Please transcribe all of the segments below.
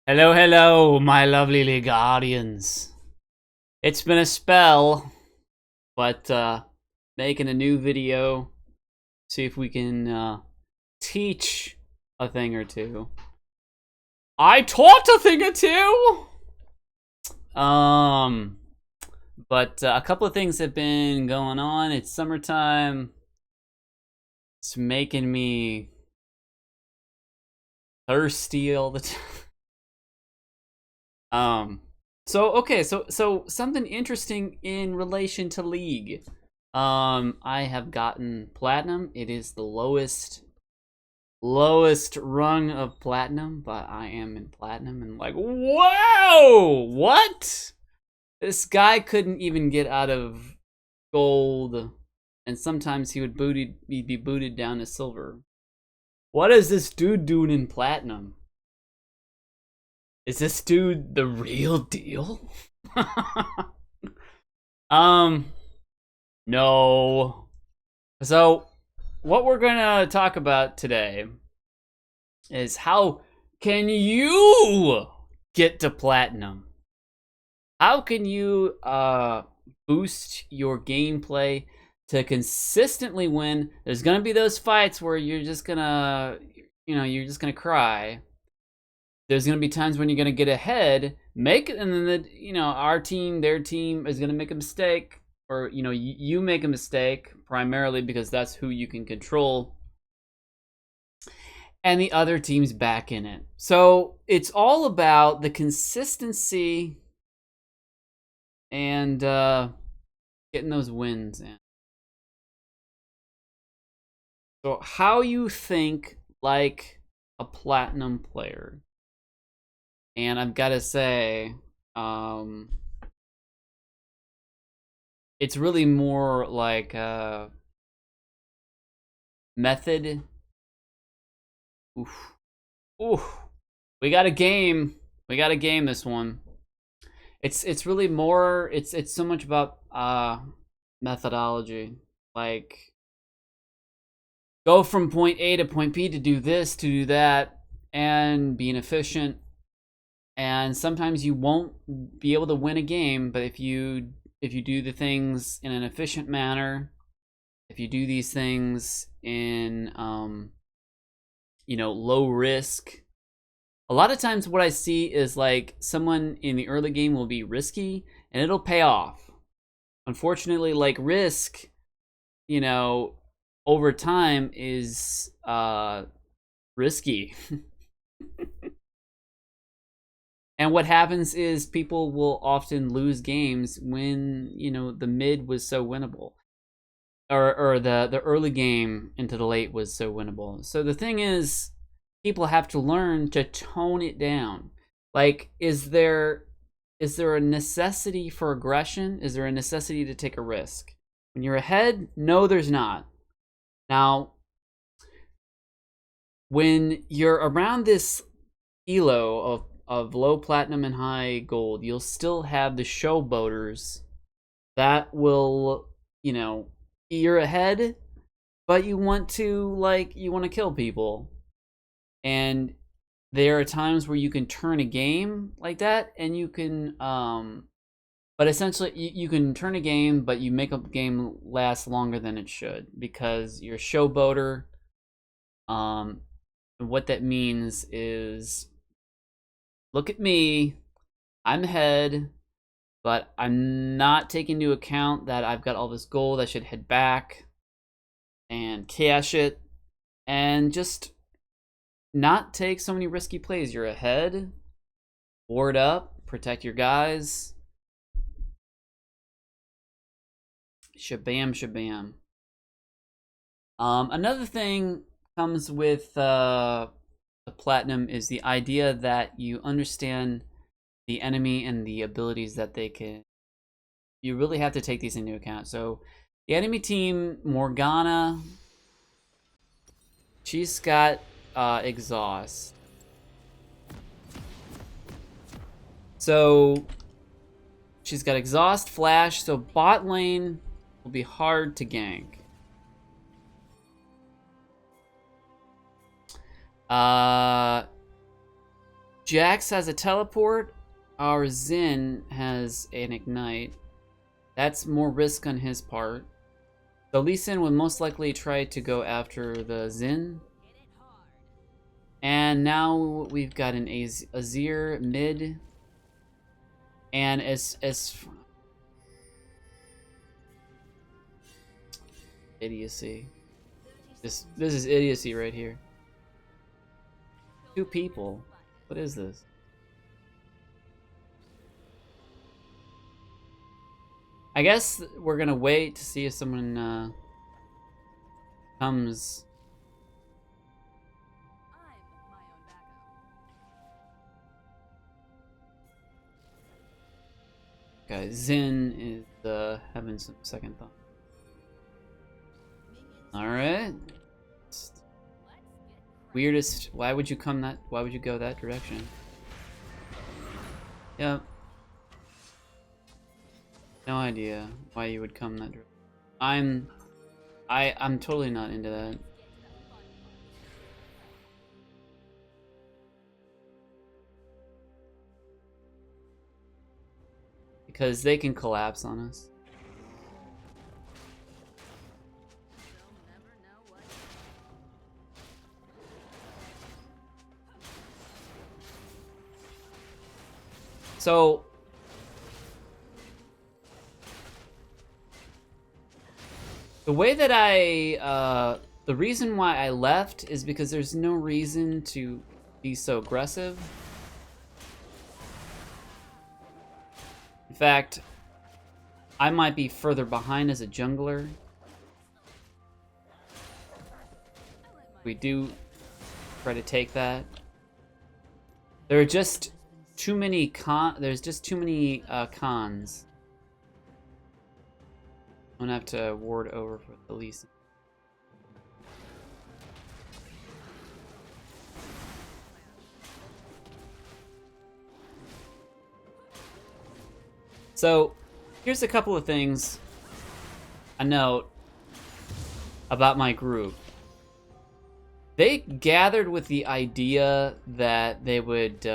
Hello, hello, my lovely Leaguardians. It's been a spell, but making a new video, see if we can teach a thing or two. I taught a thing or two! But a couple of things have been going on. It's summertime. It's making me thirsty all the time. So something interesting in relation to League. I have gotten platinum. It is the lowest rung of platinum, but I am in platinum and like, wow, what? This guy couldn't even get out of gold, and sometimes he'd be booted down to silver. What is this dude doing in platinum? Is this dude the real deal? No. So, what we're gonna talk about today is how can you get to platinum? How can you boost your gameplay to consistently win? There's gonna be those fights where you're just gonna, you're just gonna cry. There's gonna be times when you're gonna get ahead, and then our team, their team is gonna make a mistake, or you make a mistake primarily because that's who you can control, and the other team's back in it. So it's all about the consistency and getting those wins in. So how you think like a platinum player. And I've got to say, it's really more like a method. Oof. We got a game. We got a game this one. It's really more, it's so much about methodology. Like, go from point A to point B to do this, to do that, and being efficient. And sometimes you won't be able to win a game, but if you do the things in an efficient manner, if you do these things in low risk, a lot of times what I see is like someone in the early game will be risky and it'll pay off. Unfortunately, like risk, over time is risky. And what happens is people will often lose games when, the mid was so winnable. Or the early game into the late was so winnable. So the thing is, people have to learn to tone it down. Like, is there a necessity for aggression? Is there a necessity to take a risk? When you're ahead, no, there's not. Now, when you're around this elo of low platinum and high gold, you'll still have the showboaters that will, you're ahead, but you want to kill people. And there are times where you can turn a game like that, and you can, but essentially you can turn a game, but you make a game last longer than it should because you're a showboater. And what that means is, look at me, I'm ahead, but I'm not taking into account that I've got all this gold. I should head back and cash it and just not take so many risky plays. You're ahead, ward up, protect your guys. Shabam, shabam. Another thing comes with the platinum is the idea that you understand the enemy and the abilities that they can. You really have to take these into account. So the enemy team, Morgana, she's got exhaust. So she's got exhaust, flash, so bot lane will be hard to gank. Jax has a teleport. Our Xin has an ignite. That's more risk on his part. So Lee Sin would most likely try to go after the Xin. And now we've got an Azir mid. And as idiocy. This is idiocy right here. 2 people. What is this? I guess we're gonna wait to see if someone comes. Okay, Xin is having some second thought. All right. Weirdest. Why would you come that? Why would you go that direction? Yep. No idea why you would come that direction. I'm totally not into that. Because they can collapse on us. So the way that the reason why I left is because there's no reason to be so aggressive. In fact, I might be further behind as a jungler. We do try to take that. There are just too many there's just too many cons. I'm gonna have to ward over for the least. So, here's a couple of things I note about my group. They gathered with the idea that they would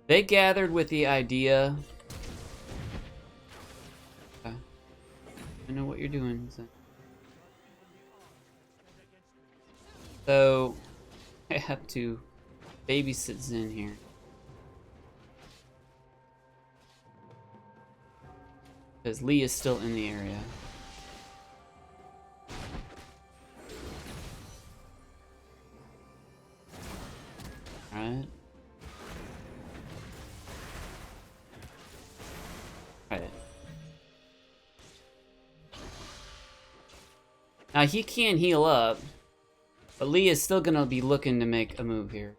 they gathered with the idea. Okay. I know what you're doing. So I have to babysit Xin here. Because Lee is still in the area. Alright. Alright. Now he can heal up, but Lee is still gonna be looking to make a move here.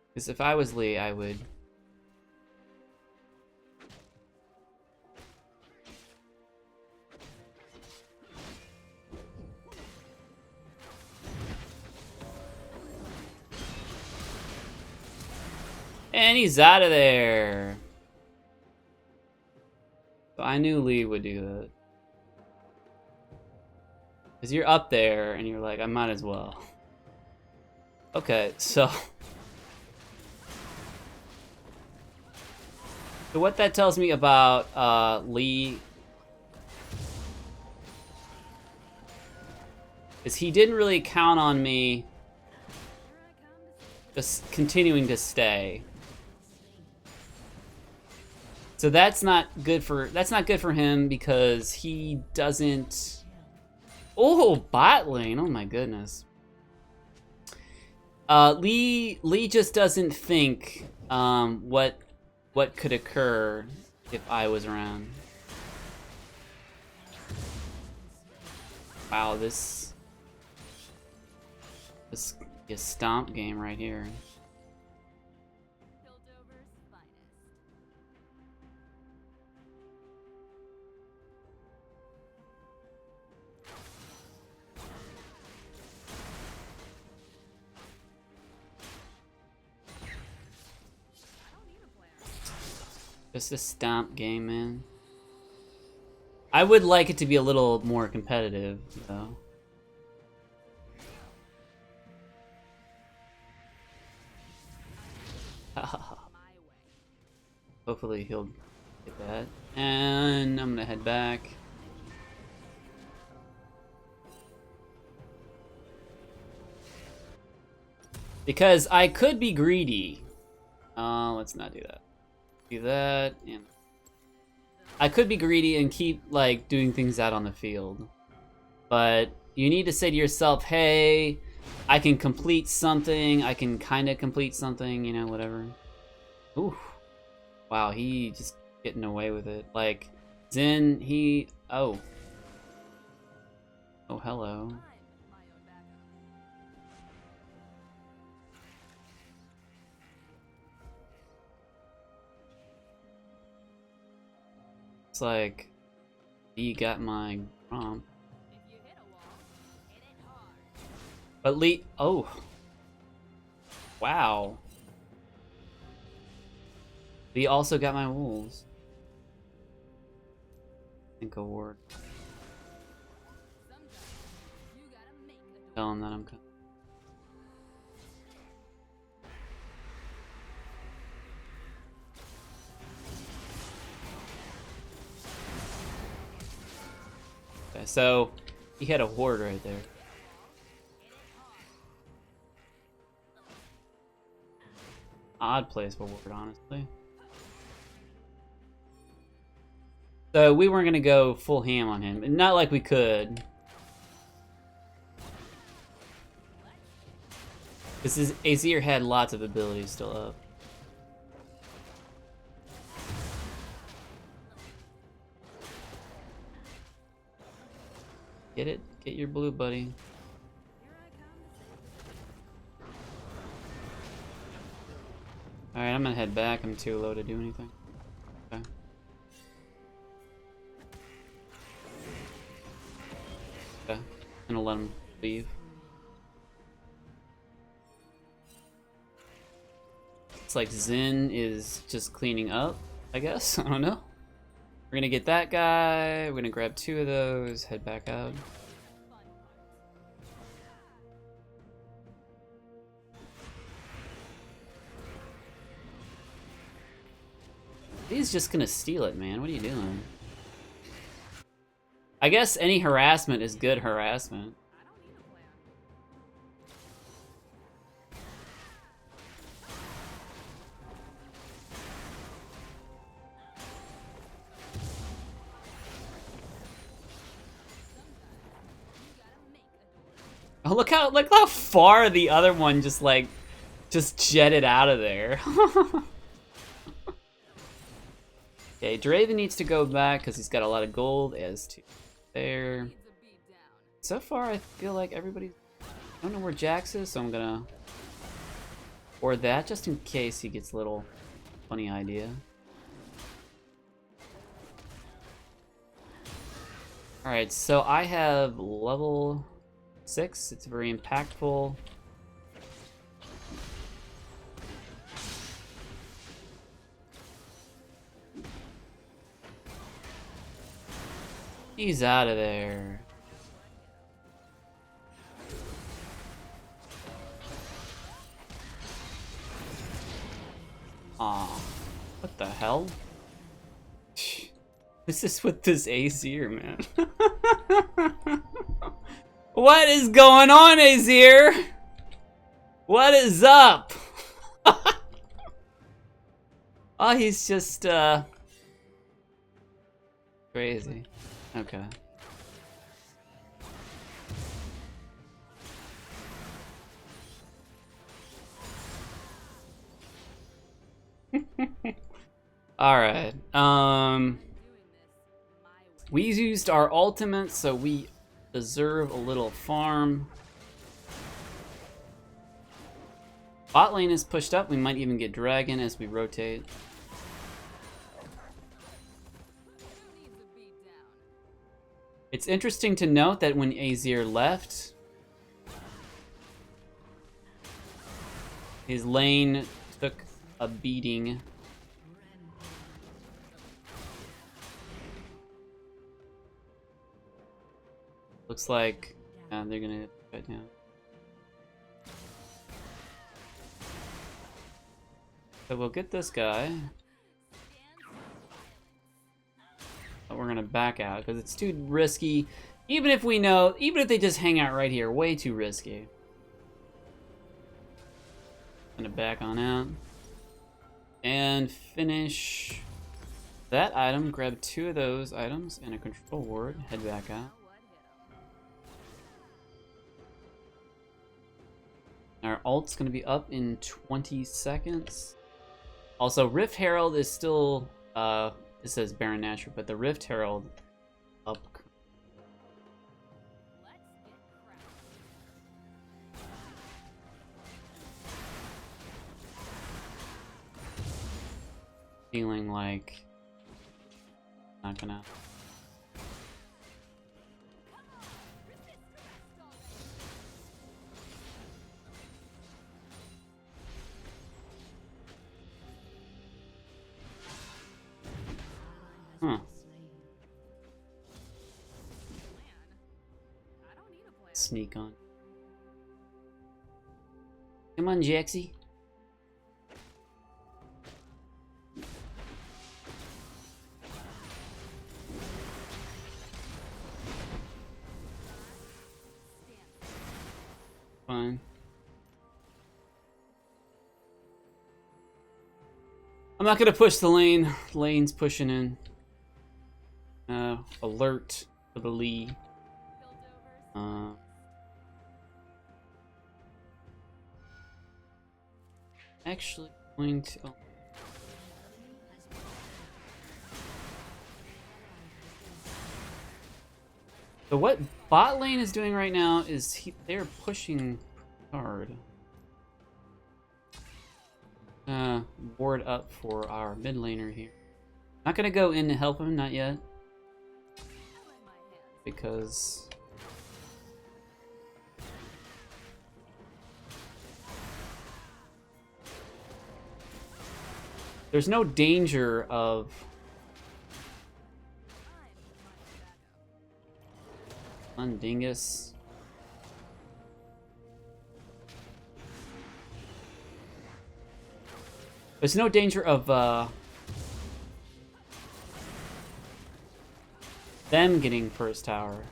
Because if I was Lee, I would. And he's out of there. So I knew Lee would do that. Because you're up there and you're like, I might as well. Okay, so. So what that tells me about Lee is he didn't really count on me just continuing to stay. So that's not good for him because he doesn't. Oh, bot lane! Oh my goodness. Lee just doesn't think what could occur if I was around. Wow, this is a stomp game right here. Just a stomp game, man. I would like it to be a little more competitive, though. Hopefully he'll get that. And I'm gonna head back. Because I could be greedy. Let's not do that. Do that, and I could be greedy and keep, like, doing things out on the field. But you need to say to yourself, hey, I can complete something, I can kind of complete something, you know, whatever. Ooh. Wow, he just getting away with it. Like, Zen, he... Oh. Oh, hello. It's like, you got my prompt. But Lee... Oh. Wow. Lee also got my wolves. Think a word. Tell him that I'm coming. Okay, so he had a horde right there. Odd place for ward, honestly. So we weren't gonna go full ham on him, not like we could. This is Azir had lots of abilities still up. Get it? Get your blue, buddy. Alright, I'm gonna head back. I'm too low to do anything. Okay. Okay. I'm gonna let him leave. It's like Zen is just cleaning up, I guess. I don't know. We're gonna get that guy. We're gonna grab 2 of those, head back out. He's just gonna steal it, man. What are you doing? I guess any harassment is good harassment. Oh, look how far the other one just jetted out of there. Okay, Draven needs to go back because he's got a lot of gold as to there. So far, I feel like everybody. I don't know where Jax is, so I'm gonna or that just in case he gets a little funny idea. All right, so I have level 6. It's very impactful. He's out of there. Aw, what the hell? This is with this Azir, man. What is going on, Azir? What is up? Oh, he's just, crazy. Okay. Alright, we used our ultimate, so we deserve a little farm. Bot lane is pushed up, we might even get dragon as we rotate. It's interesting to note that when Azir left, his lane took a beating. Looks like they're gonna cut down. So we'll get this guy. But we're gonna back out because it's too risky. Even if we know, even if they just hang out right here, way too risky. Gonna back on out. And finish that item. Grab 2 of those items and a control ward. Head back out. Our ult's gonna be up in 20 seconds. Also, Rift Herald is still, it says Baron Nashor, but the Rift Herald up. Feeling like not gonna. Huh. Sneak on. Come on, Jaxie. Fine. I'm not gonna push the lane. Lane's pushing in. Alert for the Lee. Actually going to. Oh. So what bot lane is doing right now is they're pushing hard. Ward up for our mid laner here. Not gonna go in to help him, not yet. Because there's no danger of Dingus. There's no danger of them getting first tower.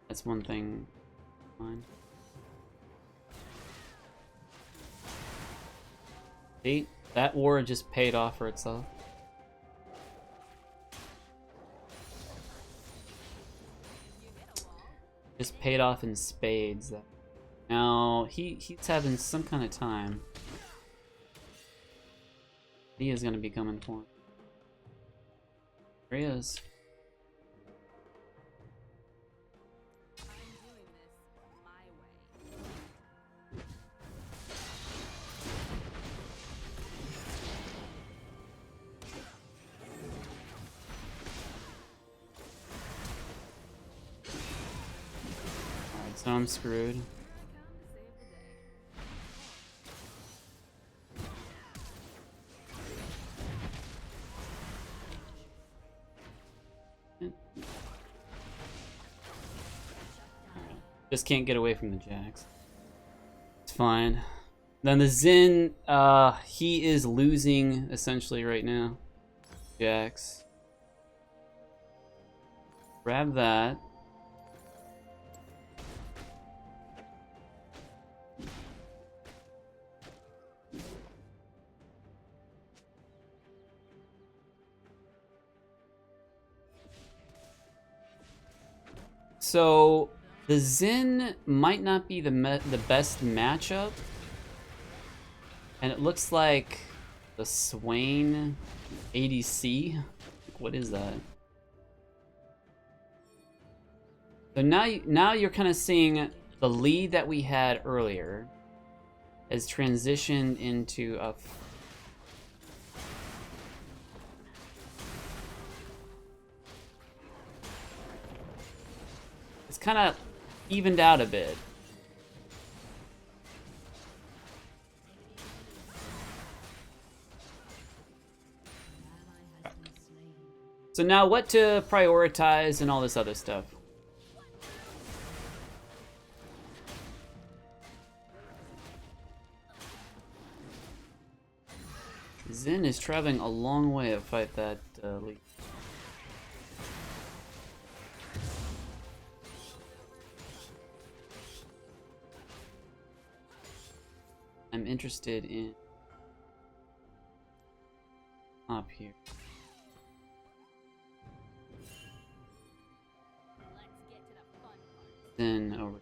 That's one thing. Fine. See, that war just paid off for itself. Just paid off in spades. Now he's having some kind of time. He is gonna be coming for him. There he is. Alright, so I'm screwed. Just can't get away from the Jax. It's fine. Then the Xin, he is losing essentially right now. Jax. Grab that. So the Xin might not be the best matchup, and it looks like the Swain ADC. What is that? So now you're kind of seeing the lead that we had earlier has transitioned into a. It's kind of evened out a bit. So now what to prioritize and all this other stuff. Zen is traveling a long way to fight that leak. I'm interested in up here. Then over.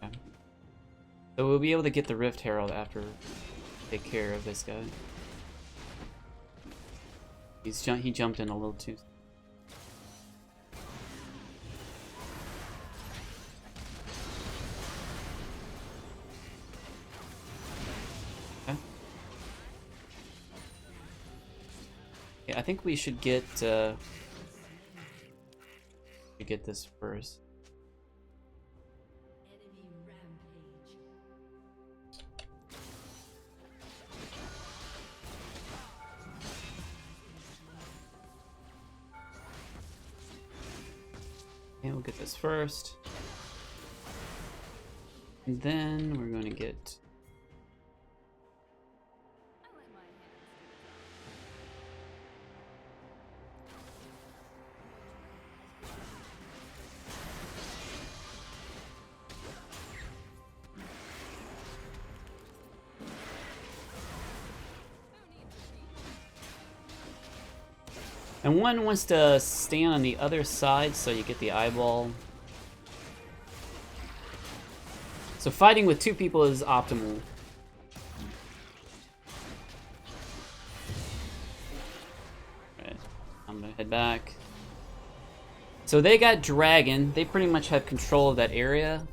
Okay. So we'll be able to get the Rift Herald after we take care of this guy. He jumped in a little too. Okay. Yeah, I think we should get this first. Okay, we'll get this first. And then we're going to get... And one wants to stand on the other side so you get the eyeball. So fighting with two people is optimal. Alright, I'm gonna head back. So they got Dragon. They pretty much have control of that area.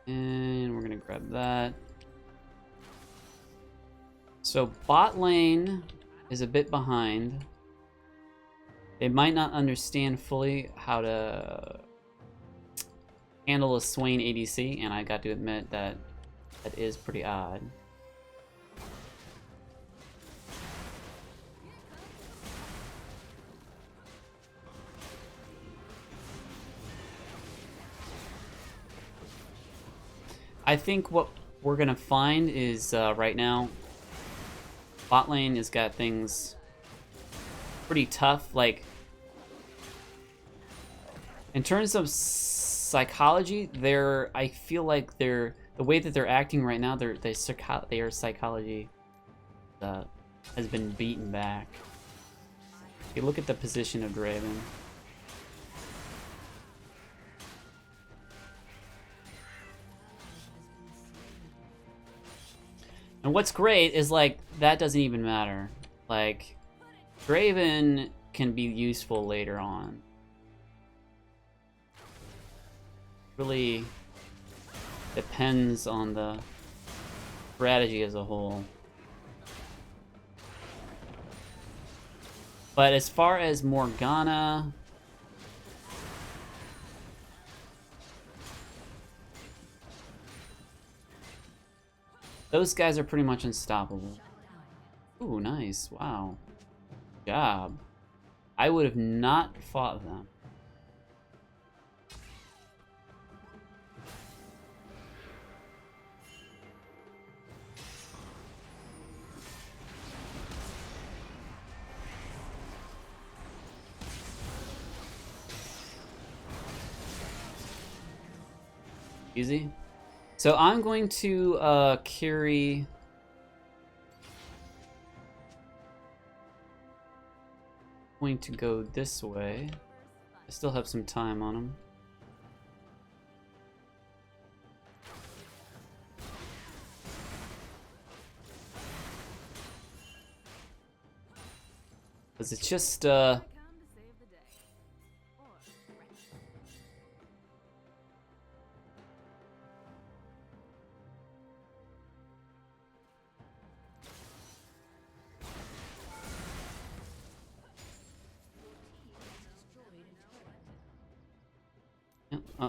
And we're gonna grab that. So bot lane is a bit behind. They might not understand fully how to handle a Swain ADC, and I got to admit that that is pretty odd. I think what we're gonna find is right now bot lane has got things pretty tough. Like in terms of psychology, I feel like the way that they're acting right now, their psychology has been beaten back. If you look at the position of Draven. And what's great is, like, that doesn't even matter. Like, Draven can be useful later on. Really depends on the strategy as a whole. But as far as Morgana... those guys are pretty much unstoppable. Ooh, nice. Wow. Good job. I would have not fought them. Easy. So I'm going to carry... going to go this way. I still have some time on him. Because it's just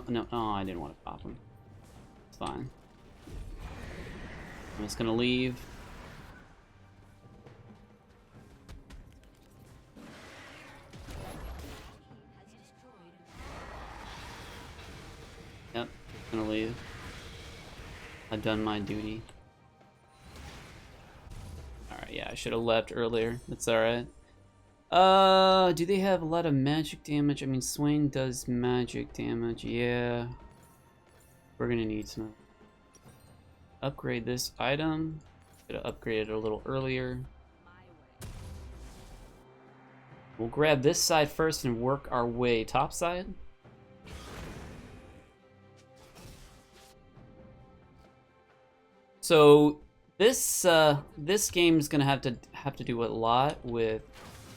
no, oh, I didn't want to pop him. It's fine. I'm just gonna leave. I'm gonna leave. I've done my duty. Alright, yeah, I should have left earlier. That's alright. Do they have a lot of magic damage? I mean, Swain does magic damage, yeah. We're gonna need to upgrade this item. Should have upgraded it a little earlier. We'll grab this side first and work our way topside. So this this game is gonna have to do a lot with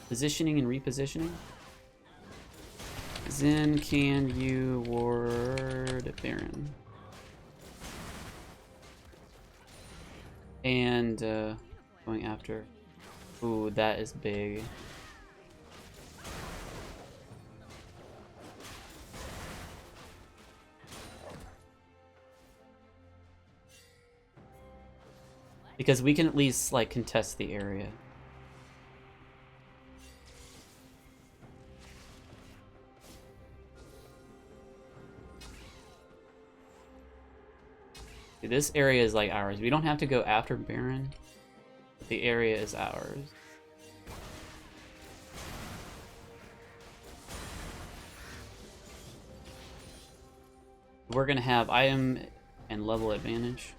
positioning and repositioning. Zen, can you ward Baron? And going after. Ooh, that is big. Because we can at least like contest the area. This area is like ours. We don't have to go after Baron. The area is ours. We're gonna have item and level advantage.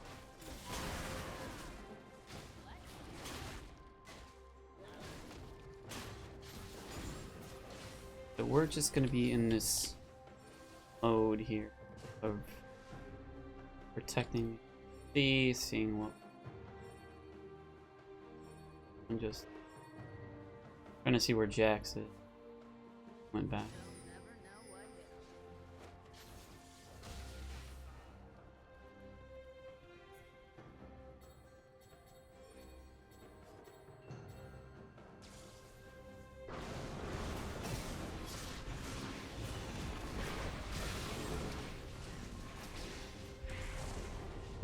So we're just gonna be in this mode here of protecting the seeing what I'm just trying to see where Jax is. Went back.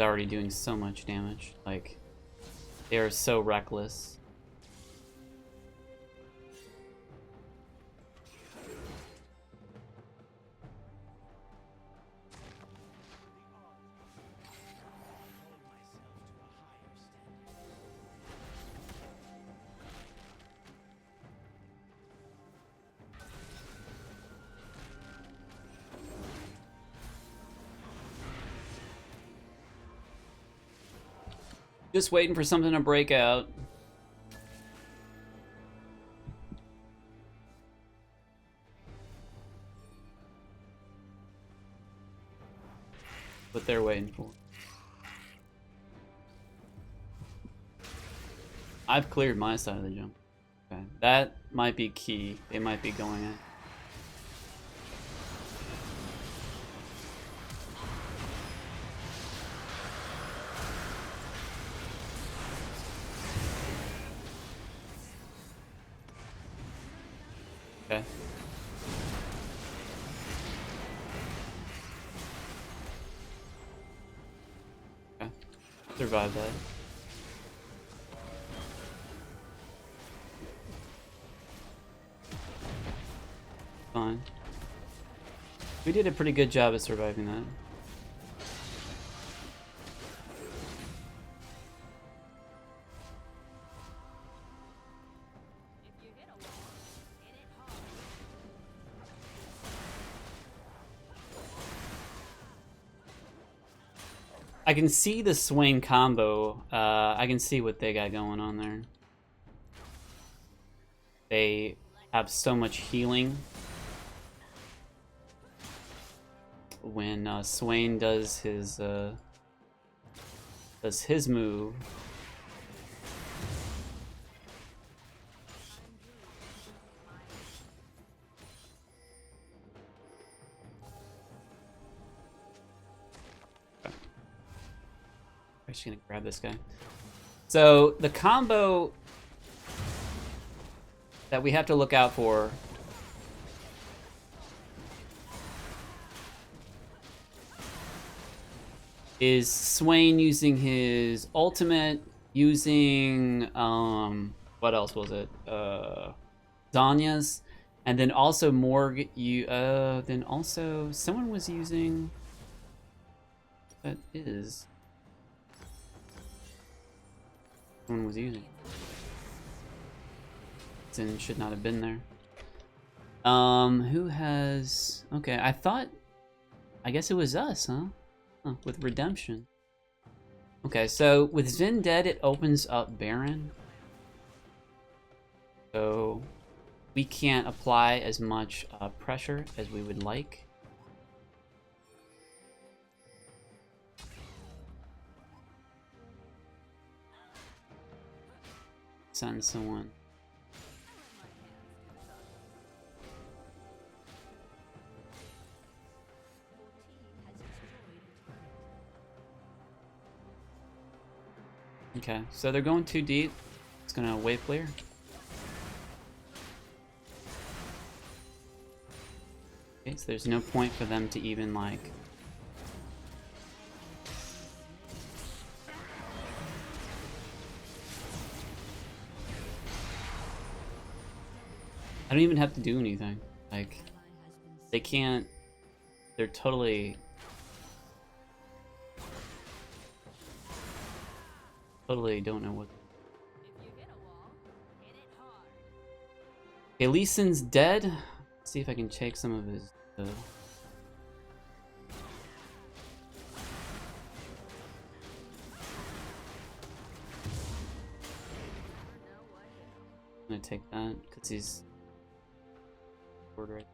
Already doing so much damage. Like, they are so reckless. Just waiting for something to break out. What they're waiting for. I've cleared my side of the jump. Okay, that might be key. They might be going in. Okay. Okay. Survive that. Fine. We did a pretty good job of surviving that. I can see the Swain combo. I can see what they got going on there. They have so much healing. When Swain does his move. I'm just gonna grab this guy. So the combo that we have to look out for is Swain using his ultimate, using what else was it? Zanya's, and then also Morg. Then also someone was using. that is. Someone was using. Zin should not have been there. Who has... Okay, I guess it was us, huh? Huh, with Redemption. Okay, so with Zin dead, it opens up Baron. So we can't apply as much pressure as we would like. Send someone. Okay, so they're going too deep. It's gonna wave clear. Okay, so there's no point for them to even like... I don't even have to do anything. Like, they can't... They're totally don't know what... Okay, Lee Sin's dead. Let's see if I can take some of his... I'm gonna take that, because he's... right.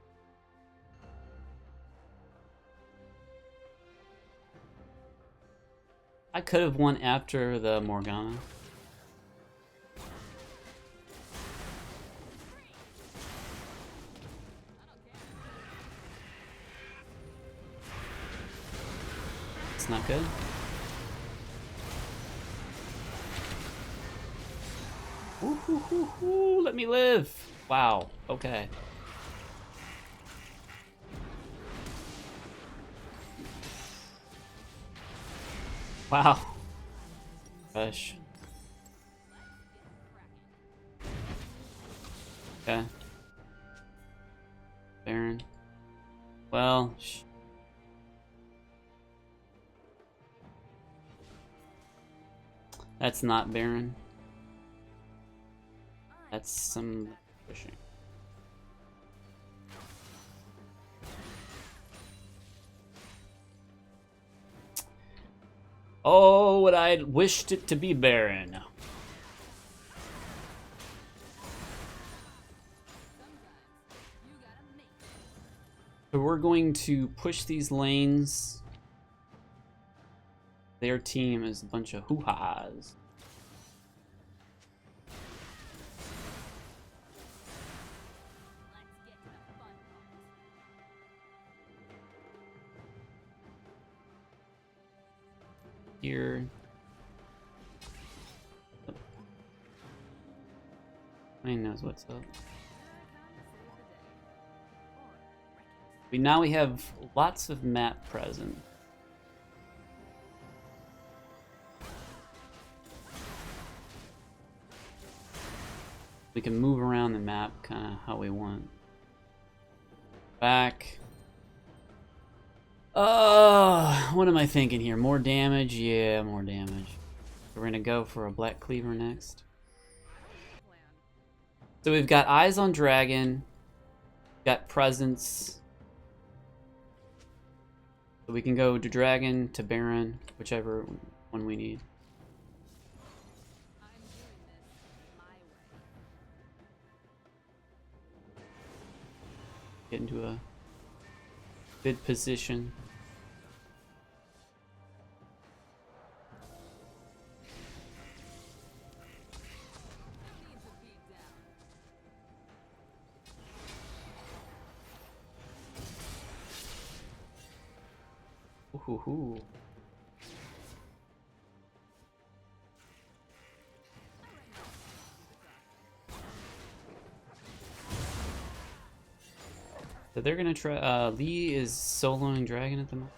I could have won after the Morgana. It's not good. Ooh, ooh, ooh, ooh, let me live. Wow, okay. Wow. Gosh. Okay. Baron. Well, that's not Baron. That's some pushing. Oh, what I wished it to be Baron. So we're going to push these lanes. Their team is a bunch of hoo-has. Here. Wayne knows what's up. Now we have lots of map present. We can move around the map kind of how we want. Back. What am I thinking here? More damage? Yeah, more damage. We're gonna go for a Black Cleaver next. So we've got Eyes on Dragon, got Presence. So we can go to Dragon, to Baron, whichever one we need. Get into a good position. Ooh. So they're gonna try. Lee is soloing Dragon at the moment.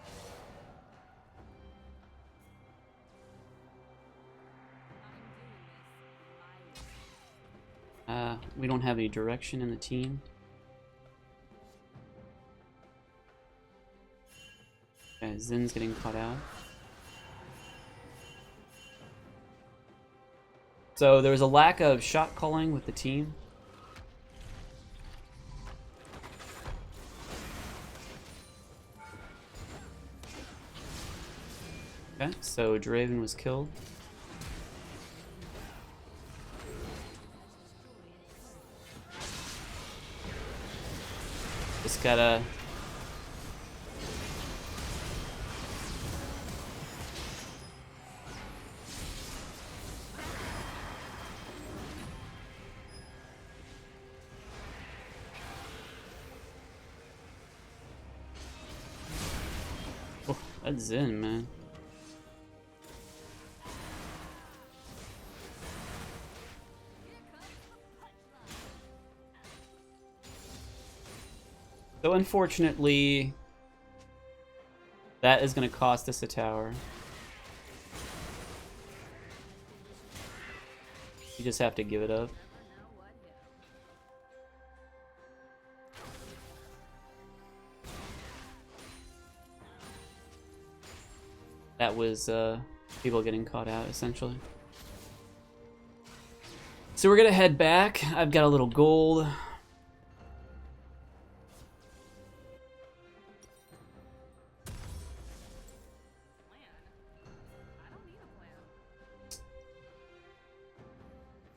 We don't have any direction in the team. Okay, Zin's getting caught out. So there was a lack of shot calling with the team. Okay, so Draven was killed. Just gotta... Oh, that's Zen, man. So unfortunately, that is going to cost us a tower. You just have to give it up. That was people getting caught out, essentially. So we're going to head back. I've got a little gold.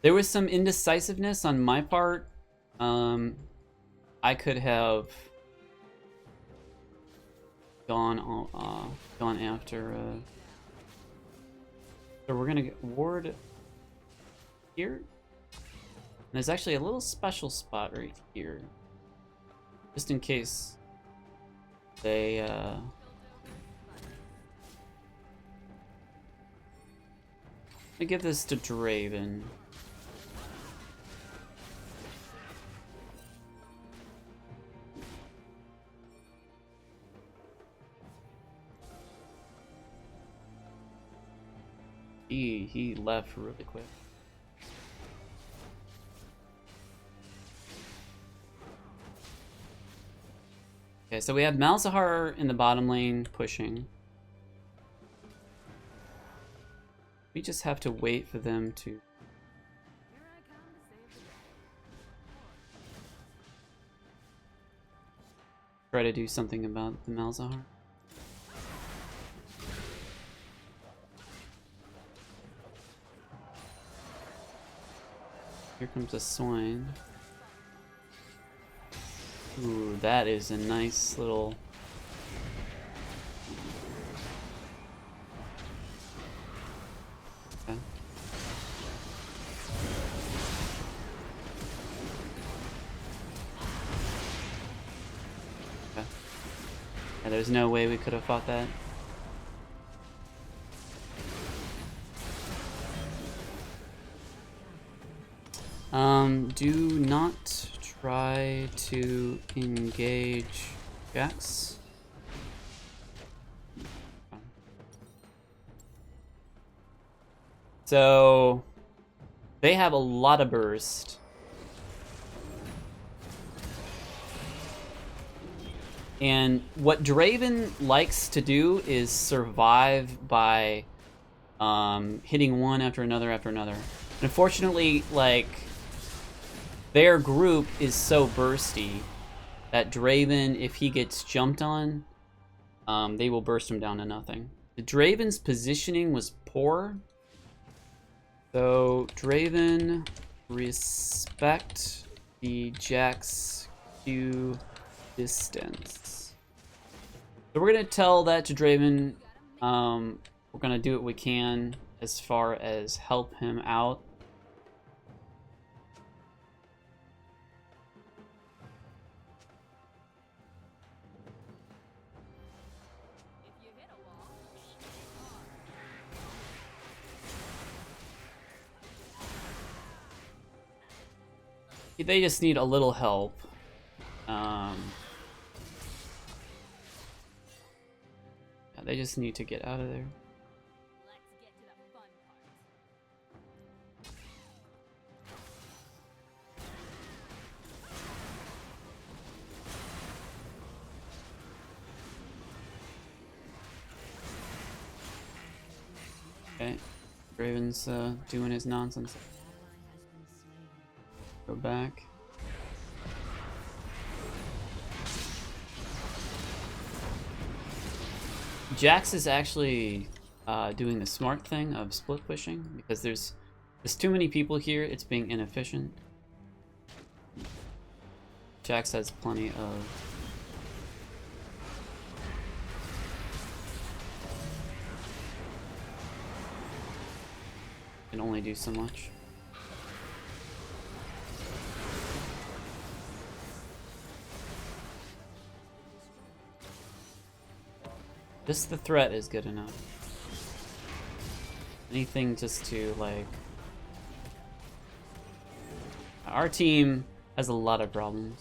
There was some indecisiveness on my part. I could have gone after. So we're gonna get ward here. And there's actually a little special spot right here, just in case they. Let me give this to Draven. He left really quick. Okay, so we have Malzahar in the bottom lane pushing. We just have to wait for them to... try to do something about the Malzahar. Here comes a swine. Ooh, that is a nice little... Okay. Okay. Yeah, there's no way we could have fought that. Do not try to engage Jax. So they have a lot of burst. And what Draven likes to do is survive by hitting one after another after another. Unfortunately, like, their group is so bursty that Draven, if he gets jumped on, they will burst him down to nothing. The Draven's positioning was poor. So, Draven, respect the Jax Q distance. So we're going to tell that to Draven. We're going to do what we can as far as help him out. They just need a little help. Yeah, they just need to get out of there. Okay. Draven's doing his nonsense. Go back. Jax is actually doing the smart thing of split pushing because there's too many people here. It's being inefficient. Jax has plenty of can only do so much. Just the threat is good enough. Anything just to, like... Our team has a lot of problems.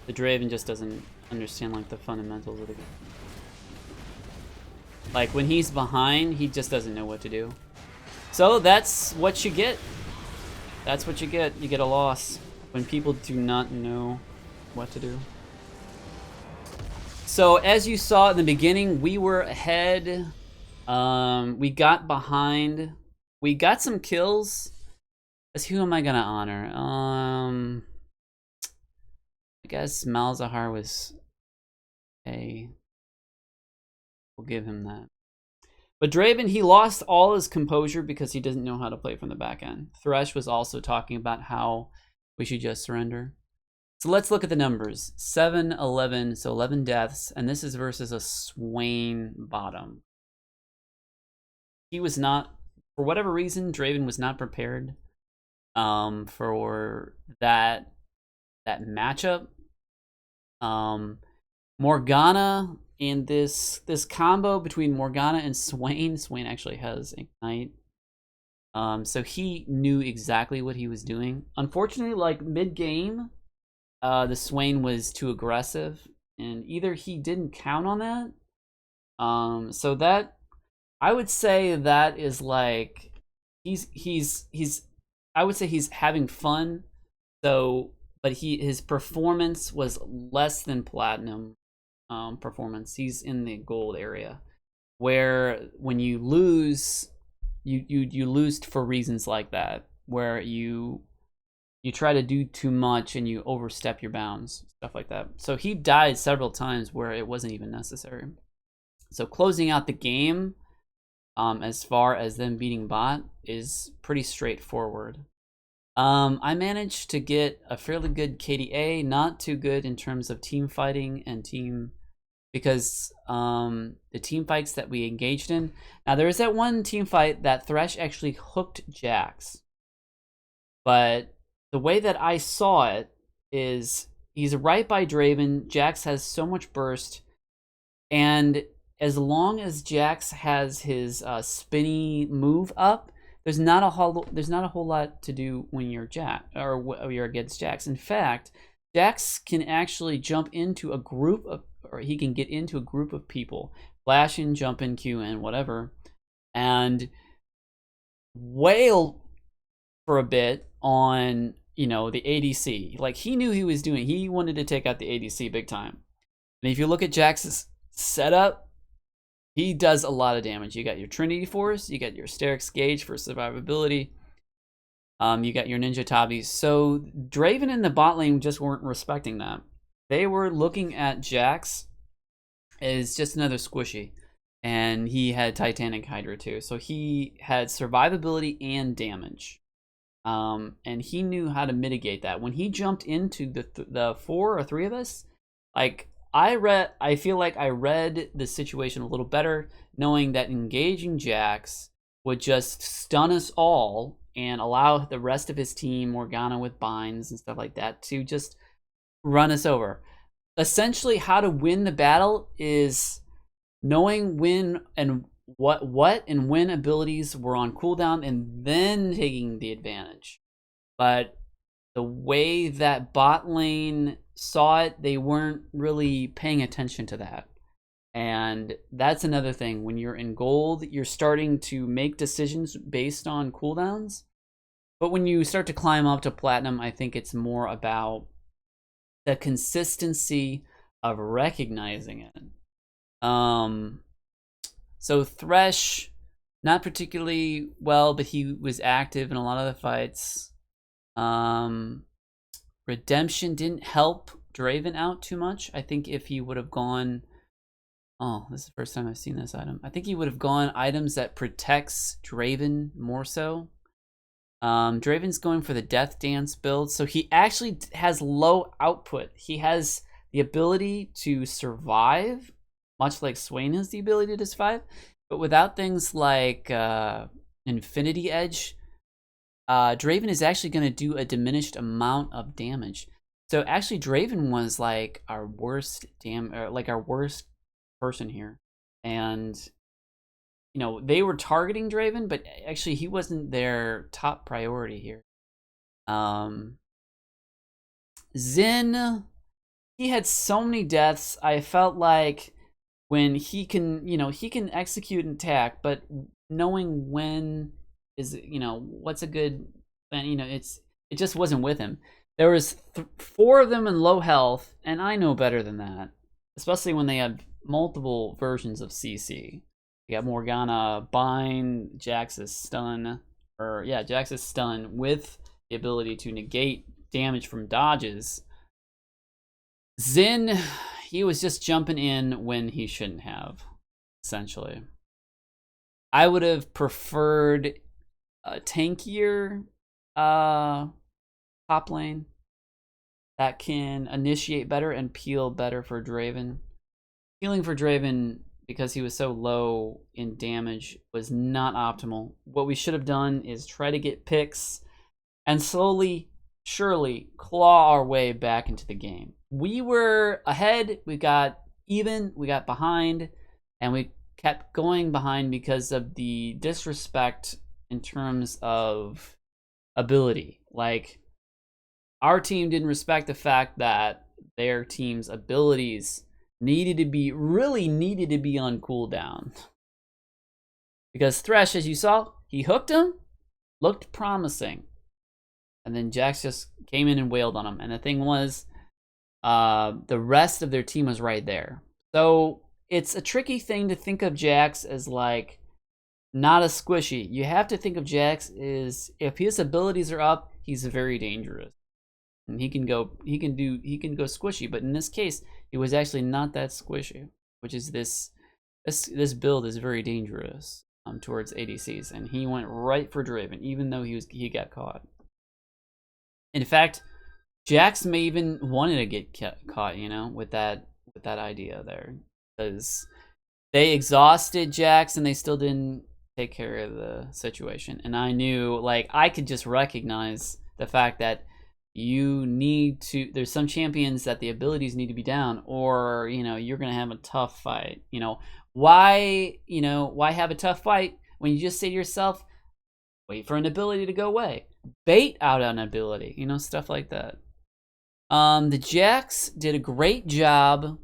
The Draven just doesn't understand, like, the fundamentals of the game. Like, when he's behind, he just doesn't know what to do. So that's what you get. That's what you get. You get a loss when people do not know what to do. So as you saw in the beginning, we were ahead. We got behind. We got some kills. Who am I gonna honor? I guess Malzahar was a. We'll give him that. But Draven, he lost all his composure because he doesn't know how to play from the back end. Thresh was also talking about how we should just surrender. So let's look at the numbers. 7, 11, so 11 deaths, and this is versus a Swain bottom. He was not, for whatever reason, Draven was not prepared for that matchup. Morgana and this combo between Morgana and Swain. Swain actually has Ignite. So he knew exactly what he was doing. Unfortunately, like mid-game, the Swain was too aggressive, and either he didn't count on that. So that, I would say that is like, he's I would say he's having fun. So, but his performance was less than platinum performance. He's in the gold area, where when you lose, you lose for reasons like that, where you try to do too much and you overstep your bounds, stuff like that. So he died several times where it wasn't even necessary. So closing out the game, as far as them beating bot, is pretty straightforward. I managed to get a fairly good KDA, not too good in terms of team fighting and team, because the team fights that we engaged in. Now there is that one team fight that Thresh actually hooked Jax, but the way that I saw it is he's right by Draven. Jax has so much burst, and as long as Jax has his spinny move up, there's not a whole lot to do when you're you're against Jax. In fact, Jax can actually jump into a group of, or he can get into a group of people, flash in, jump in, Q in, whatever, and wail for a bit on, you know, the ADC. Like, he knew he was doing. He wanted to take out the ADC big time. And if you look at Jax's setup, he does a lot of damage. You got your Trinity Force, you got your Asterix Gauge for survivability, you got your Ninja Tabis. So Draven and the bot lane just weren't respecting that. They were looking at Jax as just another squishy, and he had Titanic Hydra too. So he had survivability and damage, and he knew how to mitigate that. When he jumped into the 4 or 3 of us, like, I feel like I read the situation a little better, knowing that engaging Jax would just stun us all and allow the rest of his team, Morgana with binds and stuff like that, to just run us over. Essentially, how to win the battle is knowing when and what and when abilities were on cooldown and then taking the advantage. But the way that bot lane saw it, they weren't really paying attention to that. And that's another thing. When you're in gold, you're starting to make decisions based on cooldowns. But when you start to climb up to platinum, I think it's more about the consistency of recognizing it. So Thresh, not particularly well, but he was active in a lot of the fights. Redemption didn't help Draven out too much. I think if he would have gone... Oh, this is the first time I've seen this item. I think he would have gone items that protects Draven more so. Draven's going for the Death Dance build, so he actually has low output. He has the ability to survive, much like Swain has the ability to survive, but without things like Infinity Edge, Draven is actually going to do a diminished amount of damage. So actually, Draven was like our worst person here, and you know, they were targeting Draven, but actually he wasn't their top priority here. Xin, he had so many deaths. I felt like when he can, you know, he can execute an attack, but knowing when is, you know, what's a good, you know, it just wasn't with him. There was 4 of them in low health, and I know better than that, especially when they have multiple versions of CC. You got Morgana, Bind, Jax's stun, Jax's stun with the ability to negate damage from dodges. Xin, he was just jumping in when he shouldn't have, essentially. I would have preferred a tankier top lane that can initiate better and peel better for Draven. Healing for Draven, because he was so low in damage, was not optimal. What we should have done is try to get picks and slowly, surely claw our way back into the game. We were ahead, we got even, we got behind, and we kept going behind because of the disrespect in terms of ability. Like, our team didn't respect the fact that their team's abilities really needed to be on cooldown. Because Thresh, as you saw, he hooked him, looked promising, and then Jax just came in and wailed on him. And the thing was, the rest of their team was right there. So it's a tricky thing to think of Jax as like not a squishy. You have to think of Jax as, if his abilities are up, he's very dangerous. And he can go squishy, but in this case, it was actually not that squishy, which is this build is very dangerous towards ADCs, and he went right for Draven, even though he got caught. In fact, Jax may even wanted to get caught, you know, with that idea there, because they exhausted Jax and they still didn't take care of the situation. And I knew, like, I could just recognize the fact that there's some champions that the abilities need to be down, or, you know, you're gonna have a tough fight. You know, why have a tough fight when you just say to yourself, wait for an ability to go away, bait out an ability, you know, stuff like that. The Jax did a great job.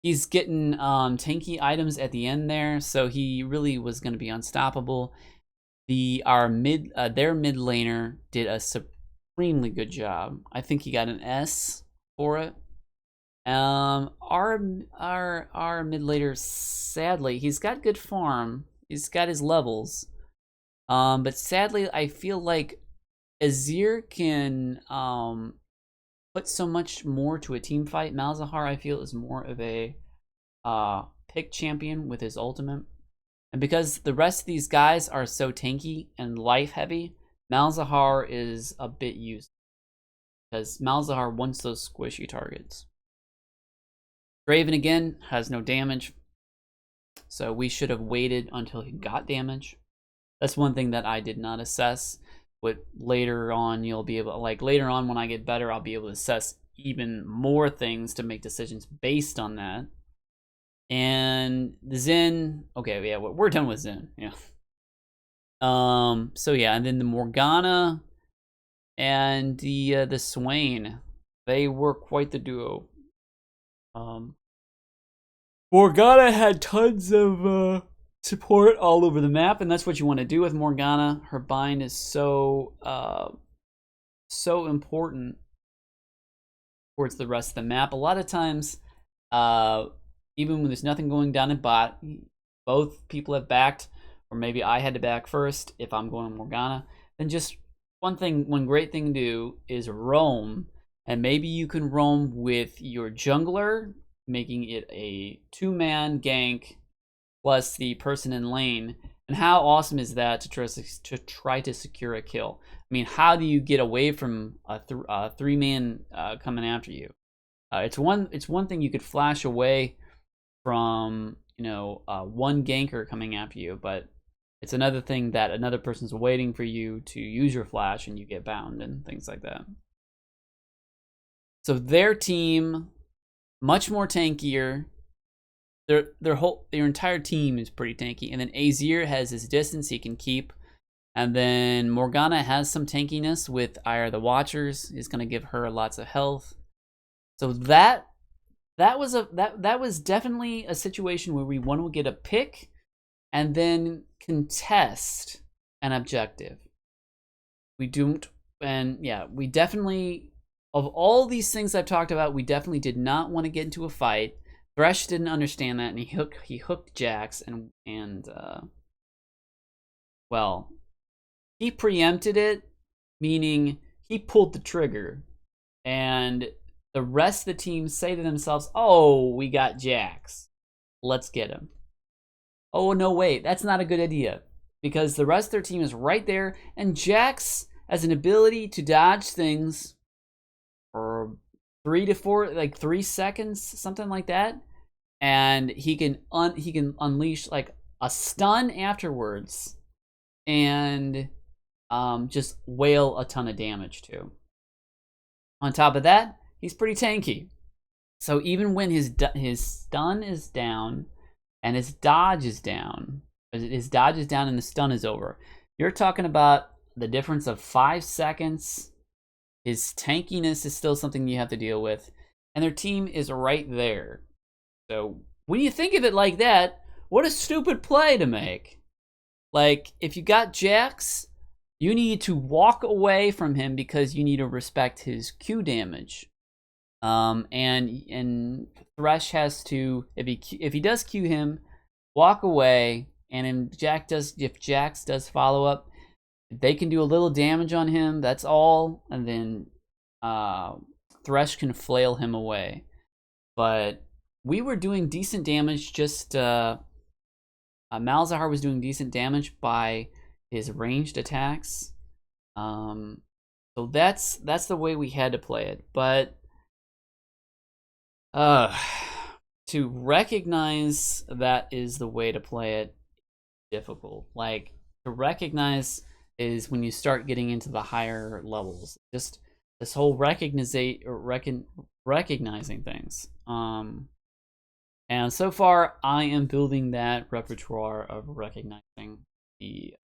He's getting tanky items at the end there, so he really was going to be unstoppable. Their mid laner did a extremely good job. I think he got an S for it. Our mid laner, sadly, he's got good farm. He's got his levels. But sadly, I feel like Azir can put so much more to a team fight. Malzahar, I feel, is more of a pick champion with his ultimate. And because the rest of these guys are so tanky and life heavy, Malzahar is a bit used, because Malzahar wants those squishy targets. Draven, again, has no damage, so we should have waited until he got damage. That's one thing that I did not assess. But later on, you'll be able, like, later on when I get better, I'll be able to assess even more things to make decisions based on that. And the Xin, okay, yeah, we're done with Xin, yeah. So yeah, and then the Morgana and the Swain, they were quite the duo. Morgana had tons of support all over the map, and that's what you want to do with Morgana. Her bind is so important towards the rest of the map. A lot of times, even when there's nothing going down in bot, both people have backed, or maybe I had to back first if I'm going to Morgana, then just one great thing to do is roam. And maybe you can roam with your jungler, making it a 2-man gank plus the person in lane. And how awesome is that to try to secure a kill? I mean, how do you get away from a 3-man coming after you? It's one thing you could flash away from, one ganker coming after you, but it's another thing that another person's waiting for you to use your flash and you get bound and things like that. So their team, much more tankier. Their entire team is pretty tanky. And then Azir has his distance he can keep. And then Morgana has some tankiness with Ire the Watchers. Is going to give her lots of health. So that was definitely a situation where we want to get a pick and then contest an objective. We definitely, of all these things I've talked about, we definitely did not want to get into a fight. Thresh didn't understand that, and he hooked Jax, and he preempted it, meaning he pulled the trigger, and the rest of the team say to themselves, "Oh, we got Jax, let's get him." Oh no, wait, that's not a good idea, because the rest of their team is right there, and Jax has an ability to dodge things for 3 to 4, like 3 seconds, something like that, and he can unleash like a stun afterwards, and just whale a ton of damage too. On top of that, he's pretty tanky. So even when his stun is down and his dodge is down and the stun is over, you're talking about the difference of 5 seconds. His tankiness is still something you have to deal with, and their team is right there. So when you think of it like that, what a stupid play to make. Like, if you got Jax, you need to walk away from him because you need to respect his Q damage. And Thresh has to, if he does Q him, walk away, and if Jax does follow up, they can do a little damage on him, that's all, and then Thresh can flail him away. But we were doing decent damage, Malzahar was doing decent damage by his ranged attacks. So that's the way we had to play it. But to recognize that is the way to play it, difficult. Like, to recognize is when you start getting into the higher levels. Just this whole recognizing things. And so far, I am building that repertoire of recognizing the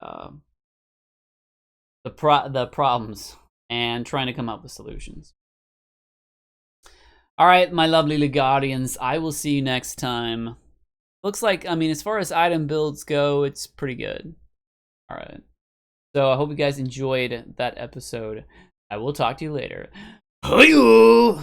problems and trying to come up with solutions. All right, my lovely Legardians, I will see you next time. Looks like, as far as item builds go, it's pretty good. All right. So I hope you guys enjoyed that episode. I will talk to you later. Hi-yo!